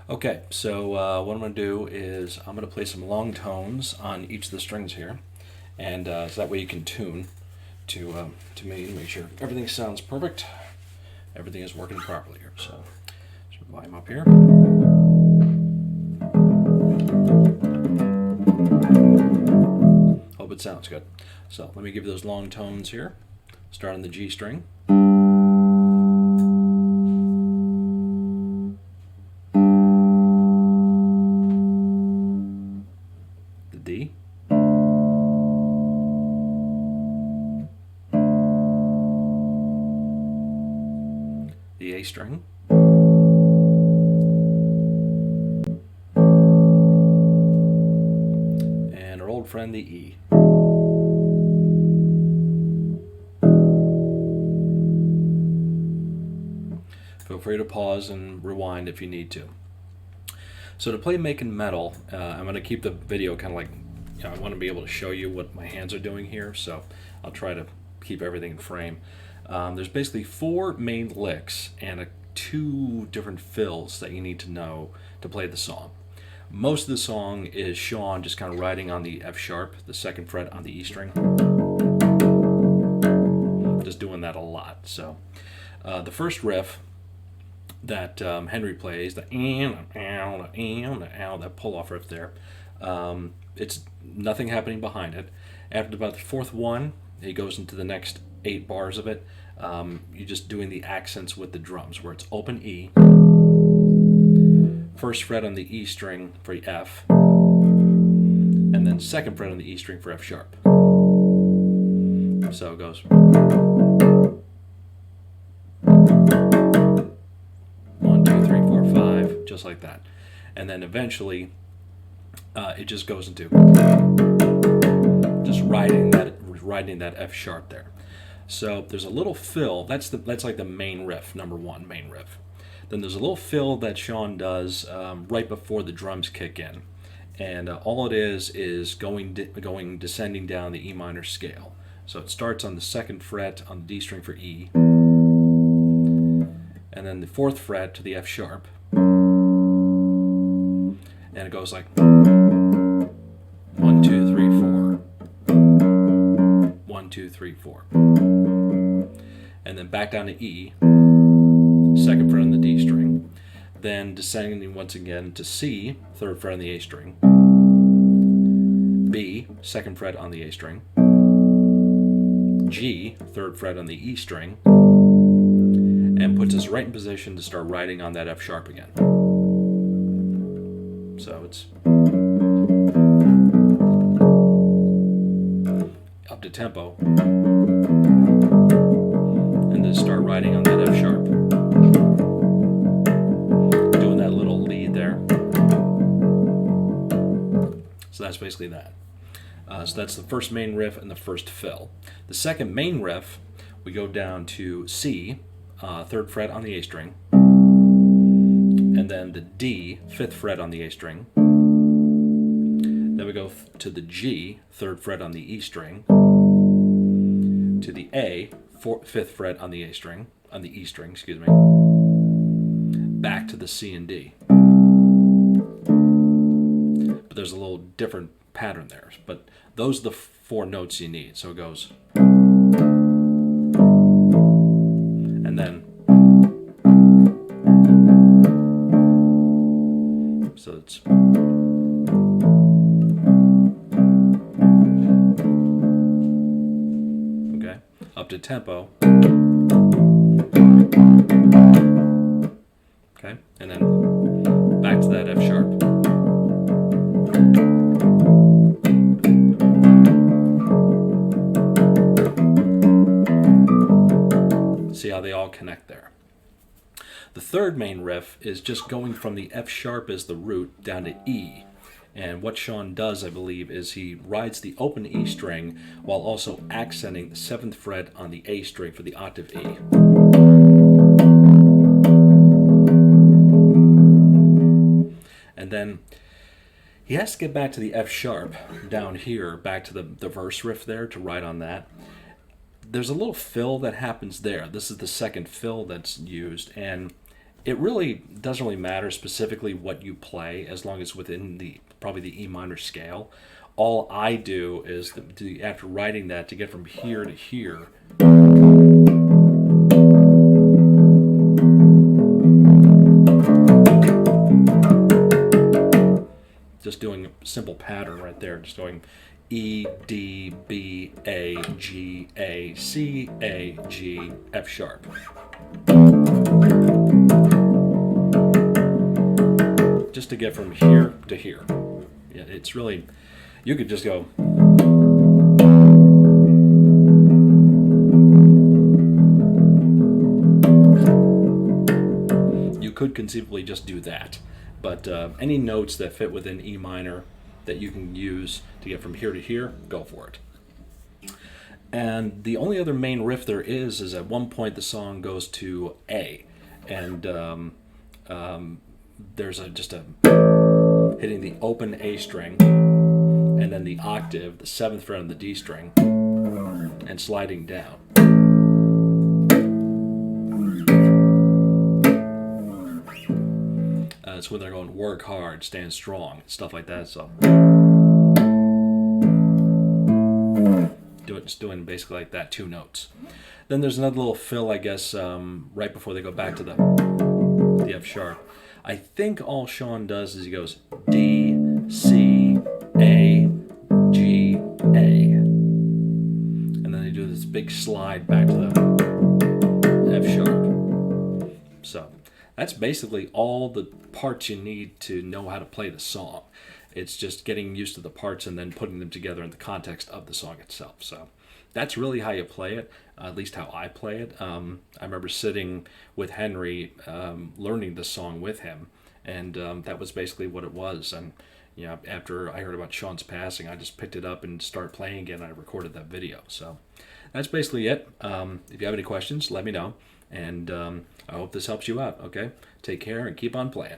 Okay, so what I'm going to do is I'm going to play some long tones on each of the strings here, and so that way you can tune to me to make sure everything sounds perfect, everything is working properly here. So, volume up here. Hope it sounds good. So let me give you those long tones here. Start on the G string. The D. The A string. And our old friend, the E. Feel free to pause and rewind if you need to. So to play Makin metal, I'm going to keep the video kind of like, I want to be able to show you what my hands are doing here, so I'll try to keep everything in frame. There's basically 4 main licks and 2 different fills that you need to know to play the song. Most of the song is Sean just kind of riding on the F sharp, the 2nd fret on the E string. Just doing that a lot. So the first riff that Henry plays, that pull-off riff there, it's nothing happening behind it. After about the 4th one, he goes into the next 8 bars of it. You're just doing the accents with the drums, where it's open E, 1st fret on the E string for F, and then 2nd fret on the E string for F sharp. So it goes 1, 2, 3, 4, 5, just like that. And then eventually it just goes into just riding that F sharp there. So there's a little fill. That's like the main riff, number 1 main riff. Then there's a little fill that Sean does right before the drums kick in, and all it is descending down the E minor scale. So it starts on the 2nd fret on the D string for E, and then the 4th fret to the F sharp, and it goes like 1, 2, 3, 4, 1, 2, 3, 4, and then back down to E, 2nd fret on the D string, then descending once again to C, 3rd fret on the A string, B, 2nd fret on the A string, G, 3rd fret on the E string, and puts us right in position to start riding on that F sharp again. So it's up to tempo, and then start riding on that F sharp. Doing that little lead there. So that's basically that. So that's the first main riff and the first fill. The second main riff, we go down to C, 3rd fret on the A string, and then the D, 5th fret on the A string. Then we go to the G, 3rd fret on the E string, to the A, 5th fret on the A string, on the E string, excuse me, back to the C and D. But there's a little different pattern there, but those are the 4 notes you need. So it goes, and then, so it's, okay, up to tempo, okay, and then back to that F sharp. See how they all connect there. The third main riff is just going from the F sharp as the root down to E. And what Sean does, I believe, is he rides the open E string while also accenting the 7th fret on the A string for the octave E. And then he has to get back to the F sharp down here, back to the verse riff there to ride on that. There's a little fill that happens there. This is the second fill that's used, and it really doesn't really matter specifically what you play as long as within probably the E minor scale. All I do is after writing that to get from here to here. Just doing a simple pattern right there, just going E, D, B, A, G, A, C, A, G, F sharp. Just to get from here to here. Yeah, it's really, you could just go. You could conceivably just do that. But any notes that fit within E minor that you can use to get from here to here, go for it. And the only other main riff there is at one point the song goes to A. And there's just a hitting the open A string, and then the octave, the 7th fret on the D string, and sliding down. It's when they're going work hard, stand strong, stuff like that. So just doing basically like that, 2 notes. Then there's another little fill, I guess, right before they go back to the F sharp. I think all Sean does is he goes D, C, A, G, A, and then they do this big slide back to the F sharp. So that's basically all the parts you need to know how to play the song. It's just getting used to the parts and then putting them together in the context of the song itself. So that's really how you play it, at least how I play it. I remember sitting with Henry, learning the song with him, and that was basically what it was. And after I heard about Sean's passing, I just picked it up and started playing again. And I recorded that video. So that's basically it. If you have any questions, let me know. And I hope this helps you out, okay? Take care and keep on playing.